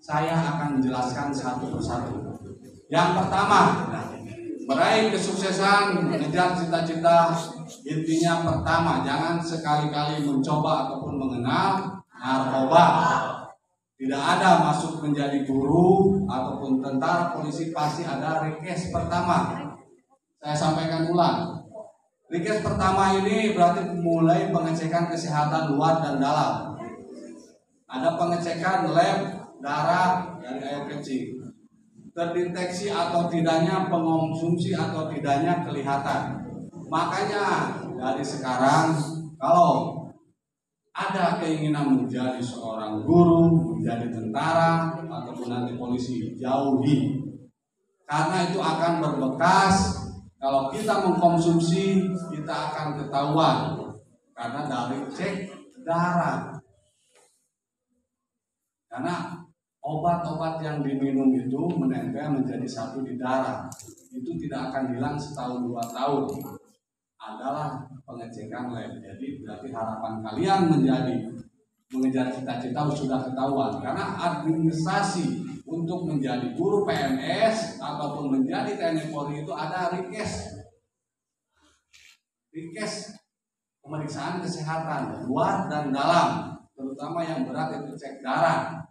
Saya akan menjelaskan satu persatu. Yang pertama, meraih kesuksesan, mengejar cita-cita. Intinya pertama, jangan sekali-kali mencoba ataupun mengenal narkoba. Tidak ada masuk menjadi guru ataupun tentara, polisi, pasti ada request pertama. Saya sampaikan ulang. Request pertama ini berarti mulai pengecekan kesehatan luar dan dalam. Ada pengecekan lab darah dari air kencing. Terdeteksi atau tidaknya pengonsumsi atau tidaknya kelihatan. Makanya dari sekarang kalau ada keinginan menjadi seorang guru, menjadi tentara, ataupun nanti polisi, jauhi. Karena itu akan berbekas. Kalau kita mengkonsumsi, kita akan ketahuan. Karena dari cek darah. Karena obat-obat yang diminum itu menempel menjadi satu di darah. Itu tidak akan hilang setahun 2 tahun. Adalah pengecekan lab. Jadi berarti harapan kalian mengejar cita-cita sudah ketahuan. Karena administrasi untuk menjadi guru PNS ataupun menjadi TNI Polri itu ada request pemeriksaan kesehatan luar dan dalam, terutama yang berat itu cek darah.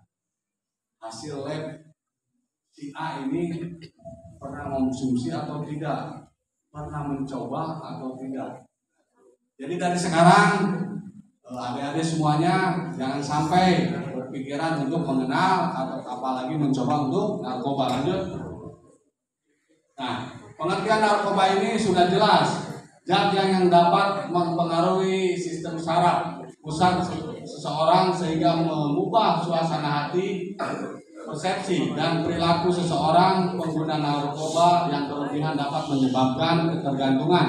Hasil lab si A ini pernah mengonsumsi atau tidak, pernah mencoba atau tidak. Jadi dari sekarang adik-adik semuanya jangan sampai berpikiran untuk mengenal atau apalagi mencoba untuk narkoba. Lanjut. Nah, pengertian narkoba ini sudah jelas. Zat yang dapat mempengaruhi sistem saraf pusat seseorang sehingga mengubah suasana hati, persepsi dan perilaku seseorang. Pengguna narkoba yang berlebihan dapat menyebabkan ketergantungan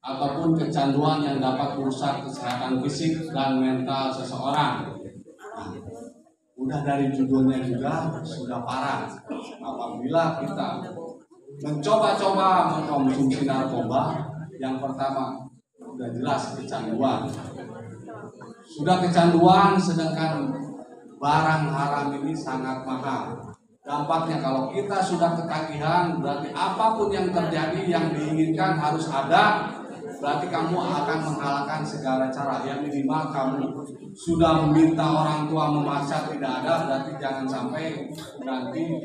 ataupun kecanduan yang dapat merusak kesehatan fisik dan mental seseorang. Nah, udah dari judulnya juga sudah parah. Apabila kita mencoba-coba mengkonsumsi narkoba, yang pertama sudah jelas kecanduan. Sudah kecanduan, sedangkan barang haram ini sangat mahal. Dampaknya kalau kita sudah ketagihan, berarti apapun yang terjadi yang diinginkan harus ada. Berarti kamu akan menghalalkan segala cara. Yang minimal kamu sudah meminta orang tua memaksa tidak ada, berarti jangan sampai nanti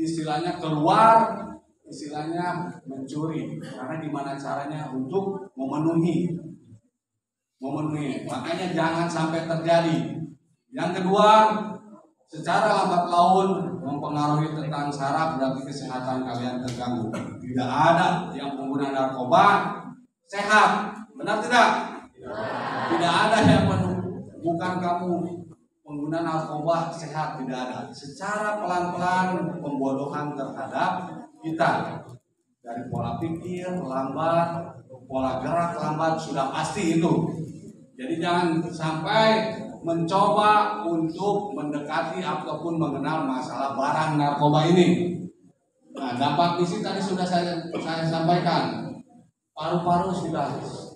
istilahnya keluar, istilahnya mencuri. Karena gimana caranya untuk memenuhi. Makanya jangan sampai terjadi. Yang kedua, secara lambat laun mempengaruhi tentang saraf, berarti kesehatan kalian terganggu. Tidak ada yang pengguna narkoba sehat, benar tidak? Tidak ada yang bukan kamu pengguna narkoba sehat, tidak ada. Secara pelan-pelan pembodohan terhadap kita dari pola pikir lambat, pola gerak lambat sudah pasti itu. Jadi jangan sampai mencoba untuk mendekati ataupun mengenal masalah barang narkoba ini. Nah, dampak fisik tadi sudah saya sampaikan. Paru-paru sudah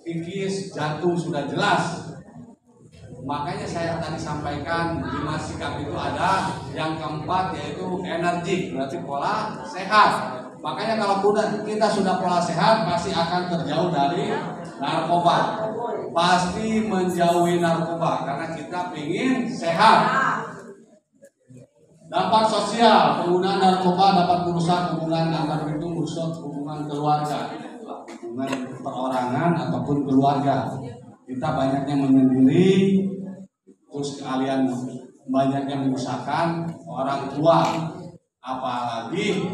kikis, jantung sudah jelas. Makanya saya tadi sampaikan 5 sikap itu ada. Yang keempat yaitu energi, berarti pola sehat. Makanya kalau kita sudah pola sehat, pasti akan terjauh dari narkoba. Pasti menjauhi narkoba karena kita ingin sehat. Dampak sosial, penggunaan narkoba dapat merusak hubungan antar itu, merusak hubungan keluarga, hubungan perorangan ataupun keluarga. Kita banyaknya menyendiri, terus kalian banyaknya menyusahkan orang tua, apalagi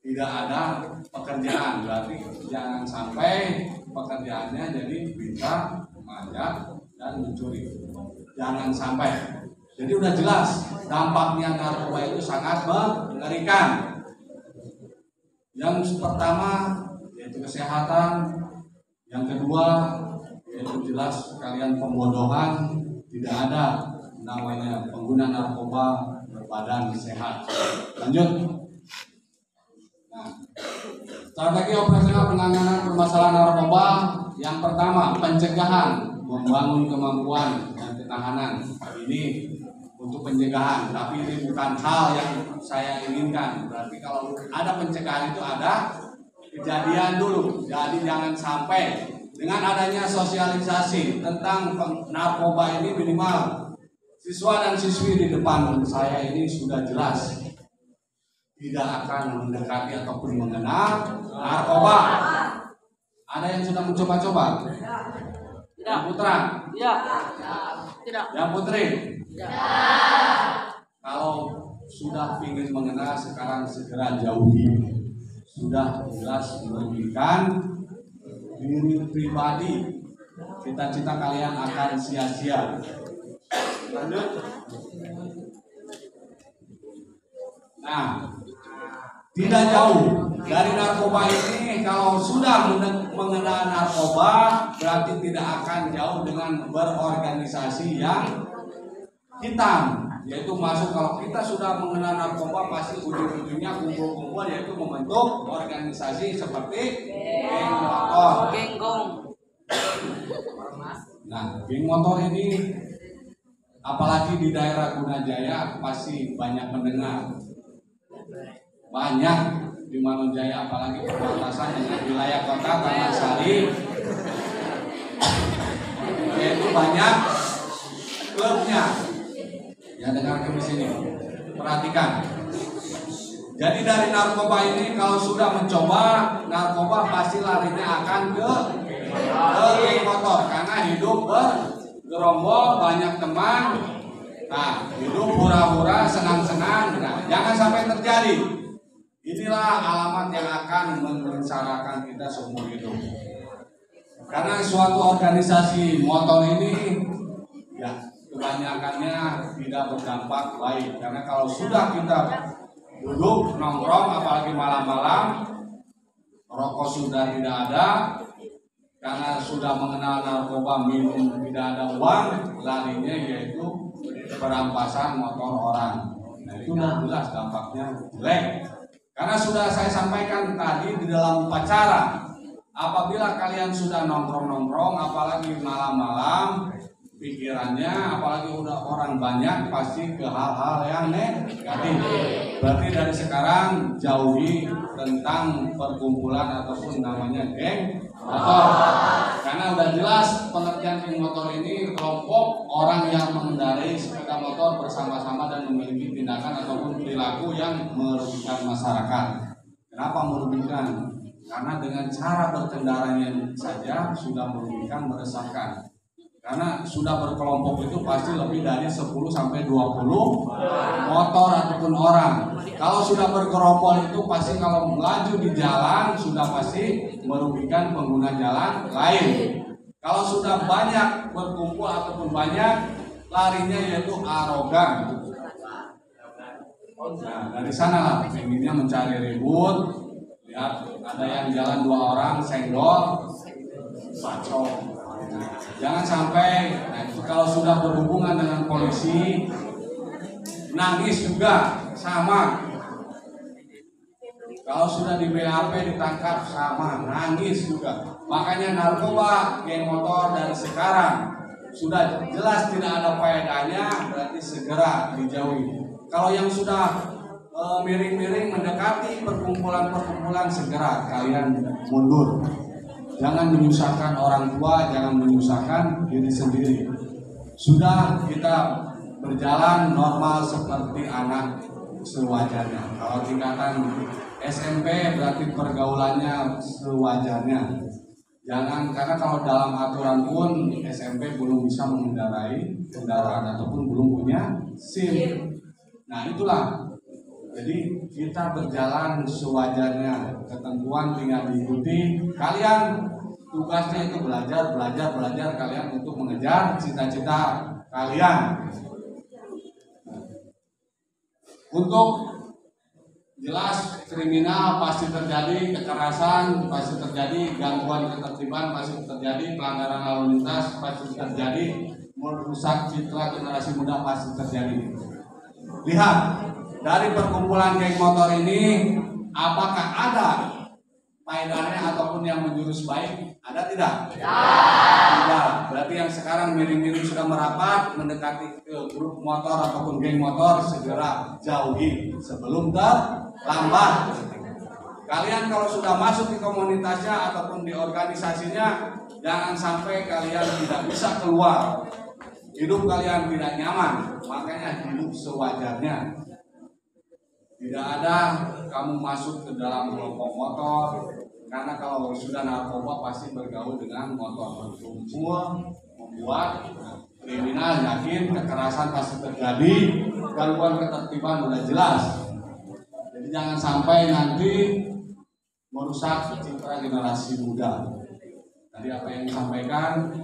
tidak ada pekerjaan. Berarti jangan sampai pekerjaannya jadi bisa manja dan mencuri. Jangan sampai. Jadi udah jelas dampaknya narkoba itu sangat mengerikan. Yang pertama yaitu kesehatan, yang kedua yaitu jelas kalian pembodohan, tidak ada namanya pengguna narkoba berbadan sehat. Lanjut. Nah, strategi operasional penanganan permasalahan narkoba yang pertama pencegahan, membangun kemampuan dan ketahanan. Ini untuk pencegahan, tapi ini bukan hal yang saya inginkan. Berarti kalau ada pencegahan itu ada kejadian dulu. Jadi jangan sampai dengan adanya sosialisasi tentang narkoba ini, minimal siswa dan siswi di depan saya ini sudah jelas tidak akan mendekati ataupun mengenal narkoba. Ada yang sudah mencoba-coba? Tidak. Putra? Tidak. Tidak. Yang Putri? Kalau sudah ingin mengenal sekarang segera jauhi. Sudah jelas merugikan diri pribadi. Cita-cita kalian akan sia-sia. Lanjut. Nah, tidak jauh dari narkoba ini. Kalau sudah mengenal narkoba, berarti tidak akan jauh dengan berorganisasi yang hitam, yaitu masuk. Kalau kita sudah mengenal narkoba, pasti ujung-ujungnya kumpul-kumpul, yaitu membentuk organisasi seperti geng motor. Nah, geng motor ini apalagi di daerah Gunajaya pasti banyak mendengar. Banyak di Manonjaya, apalagi perbatasan dengan wilayah kota Taman Sari, yaitu banyak klubnya. Ya, dengarkan di sini, perhatikan. Jadi dari narkoba ini, kalau sudah mencoba narkoba, pasti larinya akan ke geng motor, karena hidup bergerombol, banyak teman. Nah, hidup hura-hura, senang-senang. Nah, jangan sampai terjadi. Inilah alamat yang akan menyengsarakan kita seumur hidup. Karena suatu organisasi motor ini, ya, kebanyakannya tidak berdampak baik. Karena kalau sudah kita duduk nongkrong, apalagi malam-malam, rokok sudah tidak ada, karena sudah mengenal narkoba, minum tidak ada uang, larinya yaitu perampasan motor orang. Nah, itu udah jelas dampaknya jelek. Karena sudah saya sampaikan tadi di dalam upacara, apabila kalian sudah nongkrong-nongkrong, apalagi malam-malam, pikirannya, apalagi udah orang banyak, pasti ke hal-hal yang negatif. Berarti dari sekarang jauhi tentang perkumpulan ataupun namanya geng motor. Karena udah jelas pengertian geng motor ini kelompok orang yang mengendarai sepeda motor bersama-sama dan memiliki tindakan ataupun perilaku yang merugikan masyarakat. Kenapa merugikan? Karena dengan cara berkendaranya saja sudah merugikan, meresahkan. Karena sudah berkelompok itu pasti lebih dari 10 sampai 20 motor ataupun orang. Kalau sudah bergerombol itu pasti kalau melaju di jalan sudah pasti merugikan pengguna jalan lain. Kalau sudah banyak berkumpul ataupun banyak, larinya yaitu arogan. Nah, dari sana lah pengennya mencari ribut. Lihat ada yang jalan 2 orang senggol, bacok. Jangan sampai, nah itu kalau sudah berhubungan dengan polisi, nangis juga sama. Kalau sudah di BAP ditangkap sama, nangis juga. Makanya narkoba, geng motor dari sekarang sudah jelas tidak ada faedahnya, berarti segera dijauhi. Kalau yang sudah miring-miring mendekati perkumpulan-perkumpulan, segera kalian mundur. Jangan menyusahkan orang tua, jangan menyusahkan diri sendiri. Sudah kita berjalan normal seperti anak sewajarnya. Kalau tingkatan SMP berarti pergaulannya sewajarnya. Jangan, karena kalau dalam aturan pun SMP belum bisa mengendarai kendaraan ataupun belum punya SIM. Nah itulah. Jadi kita berjalan sewajarnya, ketentuan tinggal diikuti. Kalian tugasnya itu belajar kalian untuk mengejar cita-cita kalian. Untuk jelas kriminal pasti terjadi, kekerasan pasti terjadi, gangguan ketertiban pasti terjadi, pelanggaran lalu lintas pasti terjadi, merusak citra generasi muda pasti terjadi. Lihat dari perkumpulan geng motor ini, apakah ada faedahnya ataupun yang menjurus baik? Ada tidak? Tidak. Berarti yang sekarang miring-miring sudah merapat mendekati ke grup motor ataupun geng motor, segera jauhi sebelum terlambat. Kalian kalau sudah masuk di komunitasnya ataupun di organisasinya, jangan sampai kalian tidak bisa keluar. Hidup kalian tidak nyaman, makanya hidup sewajarnya. Tidak ada kamu masuk ke dalam kelompok motor, karena kalau sudah narkoba pasti bergaul dengan motor, berkumpul, membuat kriminal, yakin kekerasan pasti terjadi, gangguan ketertiban sudah jelas. Jadi jangan sampai nanti merusak citra generasi muda. Tadi apa yang disampaikan,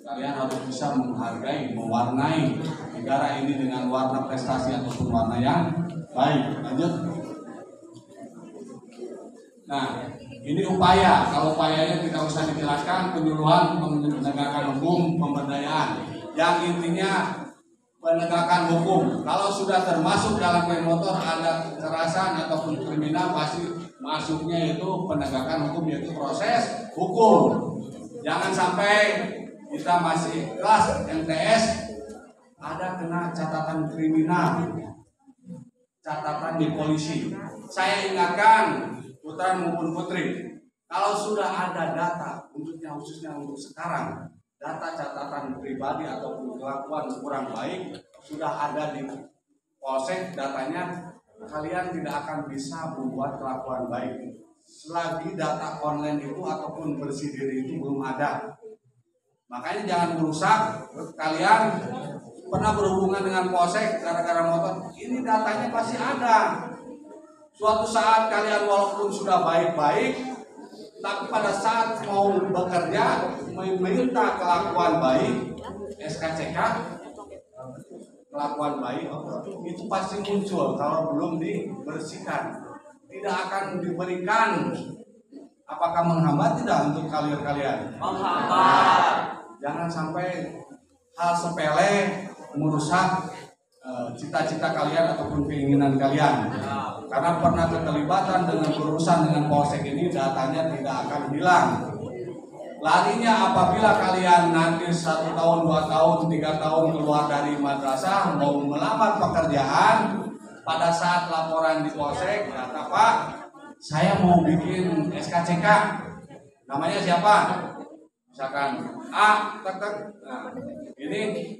kalian harus bisa menghargai, mewarnai negara ini dengan warna prestasi ataupun warna yang baik. Lanjut. Nah, ini upaya. Kalau upayanya tidak usah dijelaskan, penyuluhan, penegakan hukum, pemberdayaan. Yang intinya penegakan hukum. Kalau sudah termasuk dalam geng motor ada kekerasan ataupun kriminal, pasti masuknya itu penegakan hukum, yaitu proses hukum. Jangan sampai kita masih kelas MTS ada kena catatan kriminal, catatan di polisi. Saya ingatkan putra maupun putri, kalau sudah ada data untuknya, khususnya untuk sekarang, data catatan pribadi ataupun kelakuan kurang baik sudah ada di polsek, datanya, kalian tidak akan bisa membuat kelakuan baik selagi data online itu ataupun bersih diri itu belum ada. Makanya jangan merusak. Kalian pernah berhubungan dengan polsek gara-gara motor, ini datanya pasti ada. Suatu saat kalian walaupun sudah baik-baik, tapi pada saat mau bekerja meminta kelakuan baik, SKCK, kelakuan baik itu pasti muncul kalau belum dibersihkan. Tidak akan diberikan. Apakah menghambat tidak untuk kalian? Menghambat. Jangan sampai hal sepele merusak cita-cita kalian ataupun keinginan kalian. Karena pernah keterlibatan dengan urusan dengan polsek ini, datanya tidak akan hilang. Larinya apabila kalian nanti 1 tahun, 2 tahun, 3 tahun keluar dari madrasah mau melamar pekerjaan, pada saat laporan di polsek, kata Pak, saya mau bikin SKCK, namanya siapa? Misalkan A, nah, ini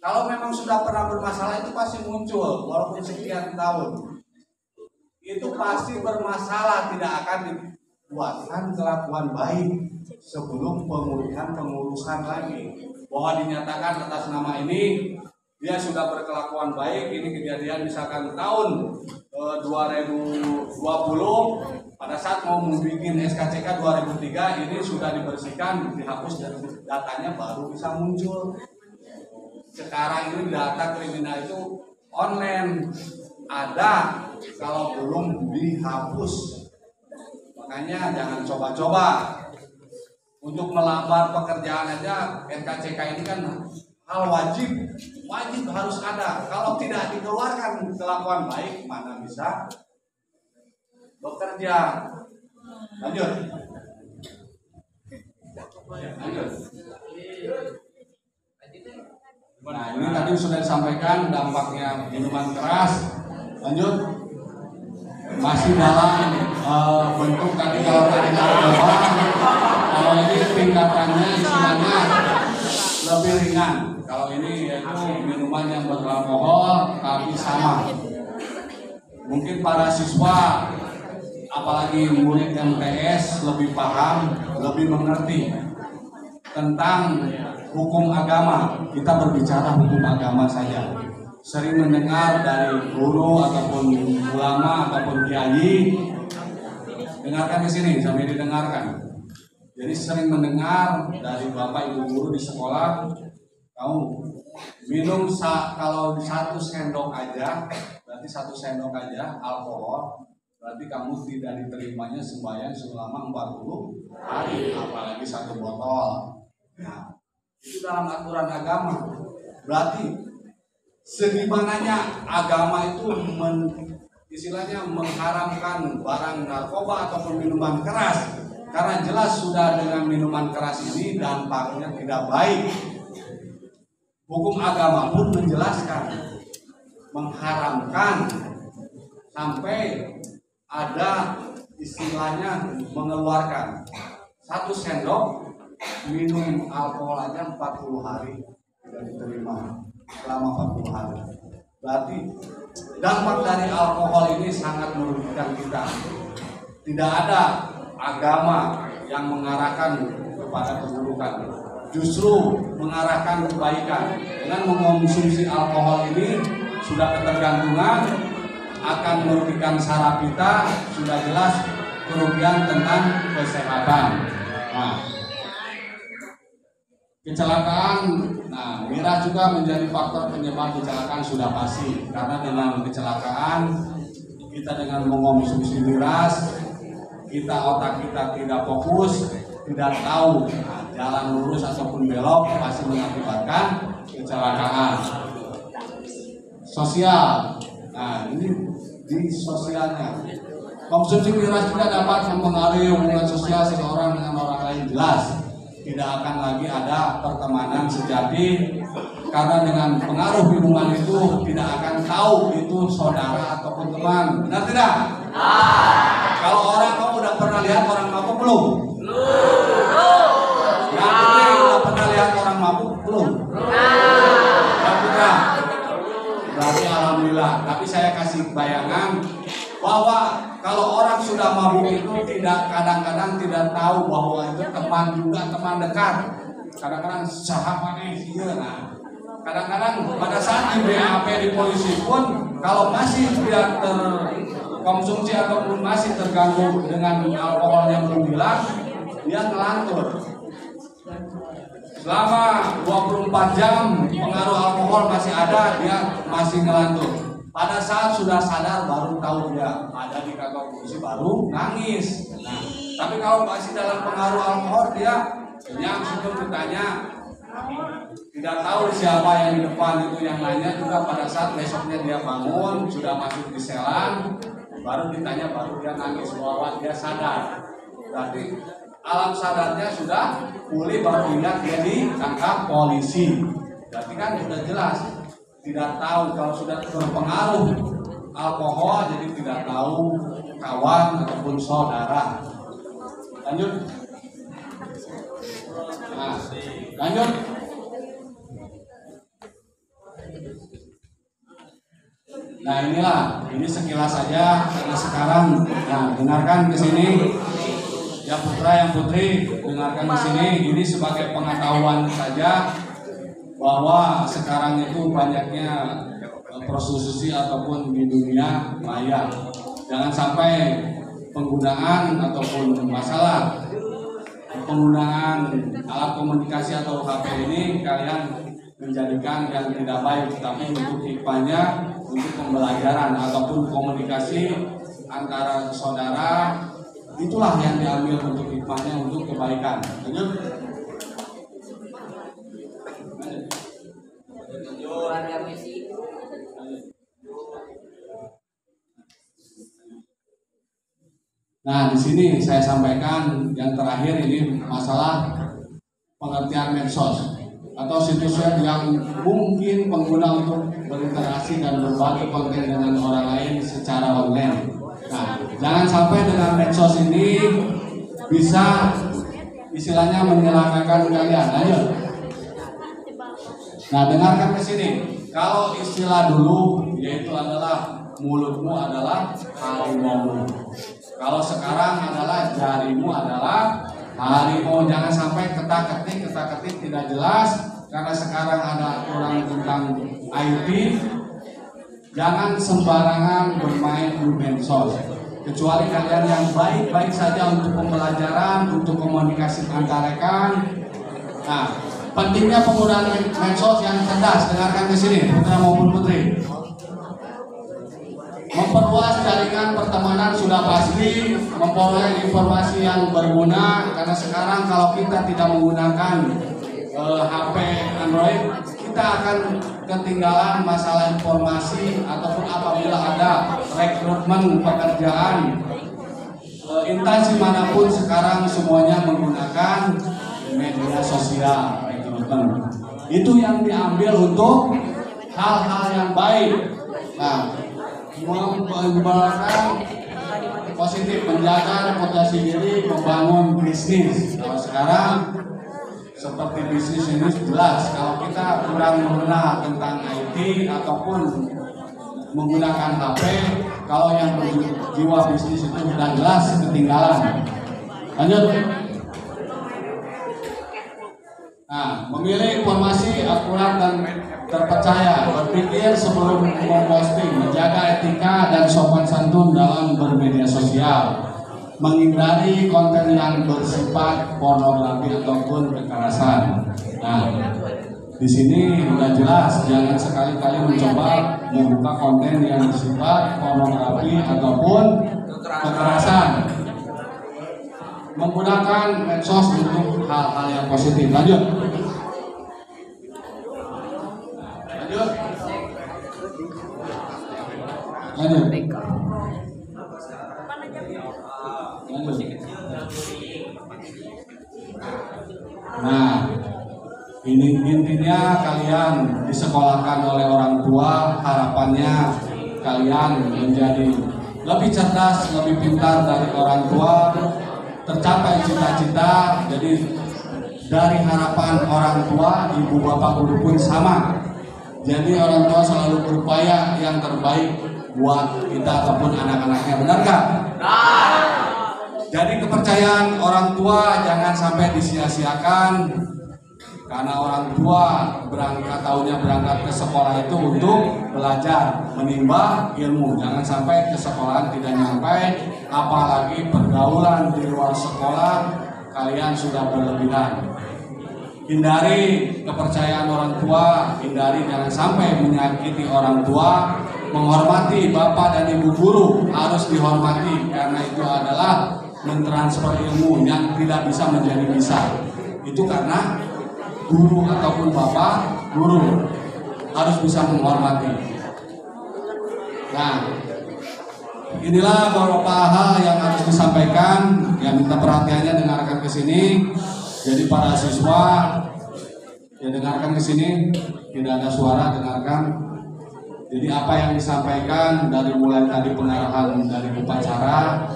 kalau memang sudah pernah bermasalah itu pasti muncul, walaupun sekian tahun, itu pasti bermasalah, tidak akan dibuatkan kelakuan baik sebelum pengurusan lagi, bahwa dinyatakan atas nama ini dia sudah berkelakuan baik. Ini kejadian misalkan tahun 2020, pada saat mau membuat SKCK 2003 ini sudah dibersihkan, dihapus dan datanya baru bisa muncul. Sekarang ini data kriminal itu online ada, kalau belum dihapus. Makanya jangan coba-coba untuk melamar pekerjaan aja. SKCK ini kan hal wajib harus ada. Kalau tidak dikeluarkan kelakuan baik, mana bisa bekerja. Lanjut. Nah, ini tadi sudah disampaikan dampaknya minuman keras. Lanjut. Masih dalam bentuk tadi, kalau tadi narkoba, kalau ini tingkatannya istilahnya lebih ringan. Kalau ini yaitu minuman yang beralkohol tapi sama. Mungkin para siswa, apalagi murid MTS lebih paham, lebih mengerti tentang hukum agama. Kita berbicara hukum agama saja. Sering mendengar dari guru ataupun ulama ataupun kiai. Dengarkan di sini sampai didengarkan. Jadi sering mendengar dari bapak ibu guru di sekolah, kamu minum kalau 1 sendok aja, berarti 1 sendok aja alkohol, berarti kamu tidak diterimanya sembahyang selama 40 hari, apalagi 1 botol. Nah, itu dalam aturan agama. Berarti segimananya agama itu istilahnya mengharamkan barang narkoba ataupun minuman keras, karena jelas sudah dengan minuman keras ini dampaknya tidak baik. Hukum agama pun menjelaskan, mengharamkan sampai ada istilahnya mengeluarkan 1 sendok minum alkohol aja 40 hari tidak diterima selama 40 hari. Berarti dampak dari alkohol ini sangat merugikan kita. Tidak ada agama yang mengarahkan kepada keburukan, justru mengarahkan kebaikan. Dengan mengonsumsi alkohol ini sudah ketergantungan, akan merugikan saraf kita, sudah jelas kerugian tentang kesehatan. Nah, kecelakaan, miras juga menjadi faktor penyebab kecelakaan sudah pasti. Karena dengan kecelakaan kita dengan mengonsumsi miras, otak kita tidak fokus, tidak tahu jalan lurus ataupun belok, pasti mengakibatkan kecelakaan. Sosial, ini di sosialnya, konsumsi miras juga dapat mempengaruhi hubungan sosial seseorang dengan orang lain. Jelas tidak akan lagi ada pertemanan sejati, karena dengan pengaruh minuman itu tidak akan tahu itu saudara ataupun teman. Benar tidak? Kalau orang, kamu udah pernah lihat orang mabuk belum? Yang putri udah pernah lihat orang mabuk belum? Yang putra? Berarti alhamdulillah. Tapi saya kasih bayangan bahwa kalau orang sudah mabuk itu kadang-kadang tidak tahu bahwa itu teman juga, teman dekat. Kadang-kadang sahabatnya kadang-kadang pada saat di BAP di polisi pun, kalau masih tidak terkonsumsi ataupun masih terganggu dengan alkohol yang belum hilang, dia ngelantur. Selama 24 jam pengaruh alkohol masih ada, dia masih ngelantur. Pada saat sudah sadar baru tahu dia ada di kantor polisi, baru nangis. Tapi kalau masih dalam pengaruh alkohol, dia kenyang, sebelum ditanya tidak tahu siapa yang di depan itu yang nanya juga. Pada saat besoknya dia bangun sudah masuk di selan, baru ditanya, baru dia nangis, bahwa dia sadar. Berarti alam sadarnya sudah pulih, baru ingat dia ditangkap polisi. Berarti kan sudah jelas tidak tahu. Kalau sudah terpengaruh alkohol, jadi tidak tahu kawan ataupun saudara. Lanjut. Lanjut. Inilah, ini sekilas saja karena sekarang. Dengarkan ke sini, ya putra yang putri, dengarkan ke sini. Ini sebagai pengetahuan saja bahwa sekarang itu banyaknya prostitusi ataupun di dunia maya. Jangan sampai penggunaan ataupun masalah penggunaan alat komunikasi atau HP ini kalian menjadikan yang tidak baik, tapi untuk hikmahnya, untuk pembelajaran ataupun komunikasi antara saudara, itulah yang diambil untuk hikmahnya, untuk kebaikan. Lanjut. Di sini saya sampaikan yang terakhir ini masalah pengertian medsos atau situs web yang mungkin pengguna untuk berinteraksi dan berbagi konten dengan orang lain secara online. Jangan sampai dengan medsos ini bisa istilahnya menyelakakan kalian. Ayo. Dengarkan ke sini. Kalau istilah dulu yaitu adalah mulutmu adalah harimau. Kalau sekarang adalah jarimu adalah harimau. Jangan sampai ketak-ketik tidak jelas, karena sekarang ada aturan tentang IT. Jangan sembarangan bermain di medsos, kecuali kalian yang baik-baik saja untuk pembelajaran, untuk komunikasi antar rekan. Pentingnya penggunaan medsos yang cerdas. Dengarkan di sini, putra maupun putri. Memperluas jaringan pertemanan sudah pasti, memperoleh informasi yang berguna, karena sekarang kalau kita tidak menggunakan HP Android, kita akan ketinggalan masalah informasi, ataupun apabila ada rekrutmen pekerjaan, instansi manapun sekarang semuanya menggunakan media sosial rekrutmen. Itu yang diambil untuk hal-hal yang baik. Nah, mengembangkan positif, menjaga reputasi diri, membangun bisnis. Kalau sekarang seperti bisnis ini jelas, kalau kita kurang mengenal tentang IT ataupun menggunakan HP, kalau yang berjiwa bisnis itu sudah jelas ketinggalan. Lanjut. Nah, memilih informasi akurat dan terpercaya, berpikir sebelum memposting, menjaga etika dan sopan santun dalam bermedia sosial, menghindari konten yang bersifat pornografi ataupun kekerasan. Nah, di sini sudah jelas, jangan sekali-kali mencoba membuka konten yang bersifat pornografi ataupun kekerasan. Menggunakan medsos untuk hal-hal yang positif. Lanjut. Nah, ini intinya kalian disekolahkan oleh orang tua, harapannya kalian menjadi lebih cerdas, lebih pintar dari orang tua, tercapai cita-cita. Jadi dari harapan orang tua, ibu bapak guru pun sama. Jadi orang tua selalu berupaya yang terbaik buat kita ataupun anak-anaknya, benar gak? Jadi kepercayaan orang tua jangan sampai disia-siakan, karena orang tua berangkat ke sekolah itu untuk belajar, menimba ilmu. Jangan sampai ke sekolahan tidak nyampe, apalagi pergaulan di luar sekolah kalian sudah berlebihan. Hindari kepercayaan orang tua, hindari jangan sampai menyakiti orang tua. Menghormati bapak dan ibu guru harus dihormati, karena itu adalah mentransfer ilmu yang tidak bisa menjadi bisa. Itu karena guru ataupun bapak guru harus bisa menghormati. Nah, inilah beberapa hal yang harus disampaikan, yang minta perhatiannya dengarkan ke sini. Jadi para siswa ya dengarkan ke sini, tidak ada suara, dengarkan. Jadi apa yang disampaikan dari mulai tadi pengarahan dari upacara,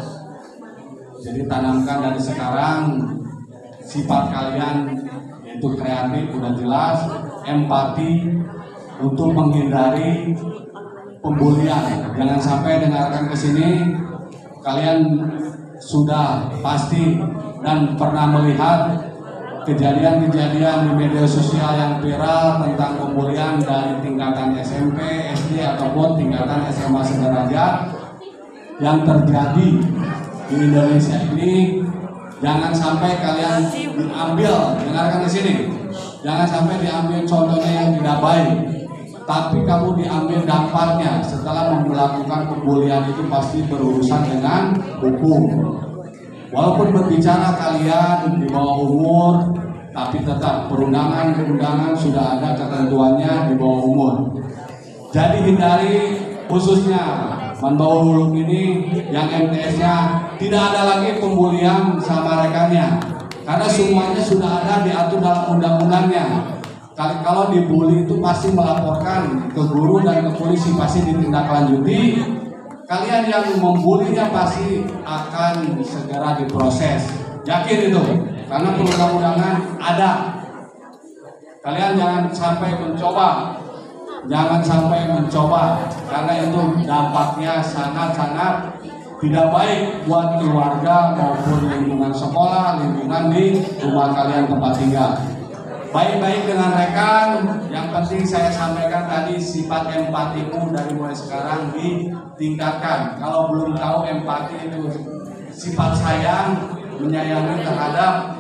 jadi tanamkan dari sekarang sifat kalian, yaitu kreatif udah jelas, empati untuk menghindari pembulian. Jangan sampai dengarkan ke sini kalian sudah pasti dan pernah melihat kejadian-kejadian di media sosial yang viral tentang pembulian dari tingkatan SMP, SD ataupun tingkatan SMA sederajat yang terjadi di Indonesia ini. Jangan sampai kalian diambil, dengarkan di sini, jangan sampai diambil contohnya yang tidak baik, tapi kamu diambil dampaknya. Setelah melakukan pembulian itu pasti berurusan dengan hukum. Walaupun berbicara kalian di bawah umur, tapi tetap perundangan sudah ada ketentuannya di bawah umur. Jadi hindari, khususnya Manbawul Ulum ini yang MTS-nya tidak ada lagi pembulian sama rekannya, karena semuanya sudah ada diatur dalam undang-undangnya. Kalau dibully itu pasti melaporkan ke guru dan ke polisi, pasti ditindaklanjuti. Kalian yang membulinya pasti akan segera diproses. Yakin itu, karena perundang-undangan ada. Kalian jangan sampai mencoba, karena itu dampaknya sangat-sangat tidak baik buat keluarga maupun lingkungan sekolah, lingkungan di rumah kalian tempat tinggal. Baik-baik dengan rekan, yang penting saya sampaikan tadi sifat empatimu dari mulai sekarang ditingkatkan. Kalau belum tahu empati itu sifat sayang, menyayangi terhadap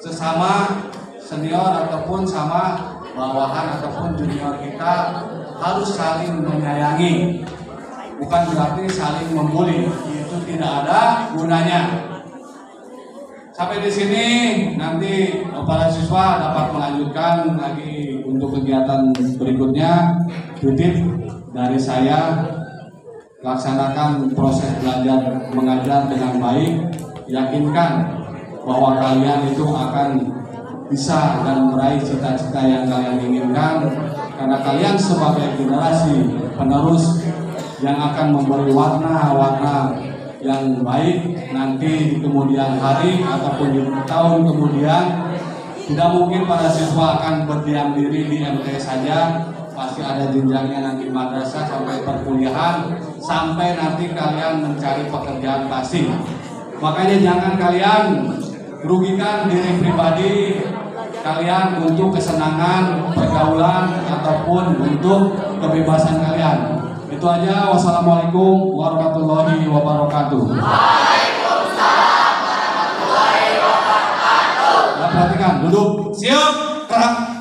sesama senior ataupun sama bawahan ataupun junior kita, harus saling menyayangi. Bukan berarti saling membuli, itu tidak ada gunanya. Sampai di sini, nanti para siswa dapat melanjutkan lagi untuk kegiatan berikutnya. Titip dari saya, laksanakan proses belajar mengajar dengan baik. Yakinkan bahwa kalian itu akan bisa dan meraih cita-cita yang kalian inginkan, karena kalian sebagai generasi penerus yang akan memberi warna-warna yang baik nanti di kemudian hari ataupun di tahun kemudian. Tidak mungkin para siswa akan berdiam diri di MTS saja, pasti ada jenjangnya nanti madrasah sampai perkuliahan, sampai nanti kalian mencari pekerjaan pasti. Makanya jangan kalian rugikan diri pribadi kalian untuk kesenangan, pergaulan, ataupun untuk kebebasan kalian. Itu aja. Wassalamualaikum warahmatullahi wabarakatuh. Waalaikumsalam warahmatullahi wabarakatuh. Ya, perhatikan, duduk, siap, gerak.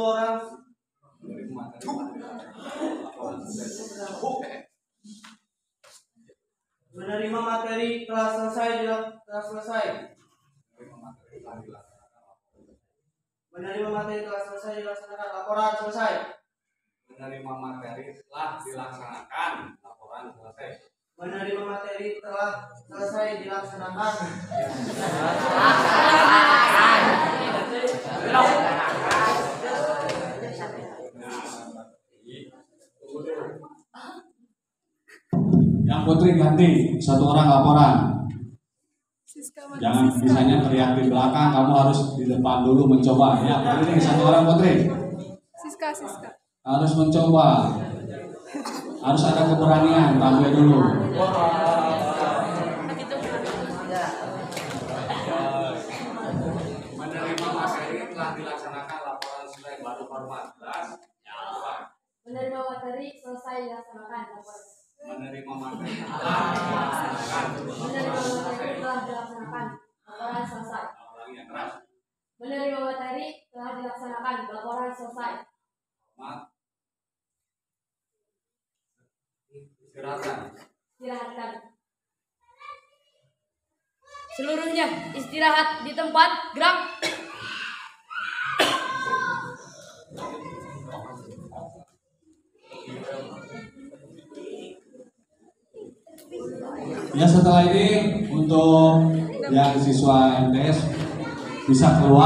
orang menerima materi telah selesai. Menerima materi telah selesai dilaksanakan, laporan selesai. Menerima materi telah dilaksanakan, laporan selesai. Menerima materi telah selesai dilaksanakan. Yang putri ganti, satu orang laporan. Jangan bisanya teriak di belakang, kamu harus di depan dulu mencoba. Ya, ini satu orang putri. Siska. Harus mencoba. Harus ada keberanian, tampil dulu. Menerima materi telah dilaksanakan, laporan selesai, baru 14. Menerima materi selesai dilaksanakan, laporan. Menerima materi telah dilaksanakan. Menerima materi telah dilaksanakan, laporan selesai. Menerima materi telah dilaksanakan, laporan selesai. Istirahatkan. Seluruhnya istirahat di tempat, gerak. Ya, setelah ini untuk yang siswa MTS bisa keluar.